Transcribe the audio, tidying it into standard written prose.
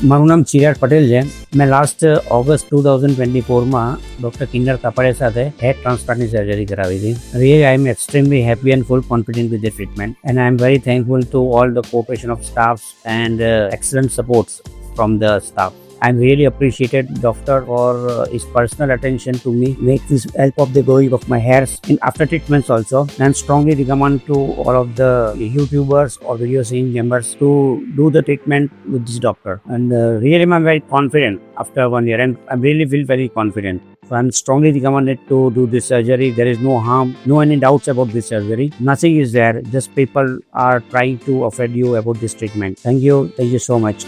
મારું નામ ચિરાગ પટેલ છે. મેં લાસ્ટ ઓગસ્ટ 2024માં ડૉક્ટર કિન્નર કાપાડિયા સાથે હેર ટ્રાન્સપ્લાન્ટની સર્જરી કરાવી હતી. Really, I am extremely happy and full confident with the treatment, and I am very thankful to all the cooperation of staffs and excellent supports from the staff. I'm really appreciated doctor for his personal attention to me, make this help of the growing of my hairs in after treatments also. And I'm strongly recommend to all of the YouTubers or video seeing members to do the treatment with this doctor. And really I'm very confident after 1 year, and I really feel very confident. So I'm strongly recommended to do this surgery. There is no harm, no any doubts about this surgery. Nothing is there. Just people are trying to offend you about this treatment. Thank you so much.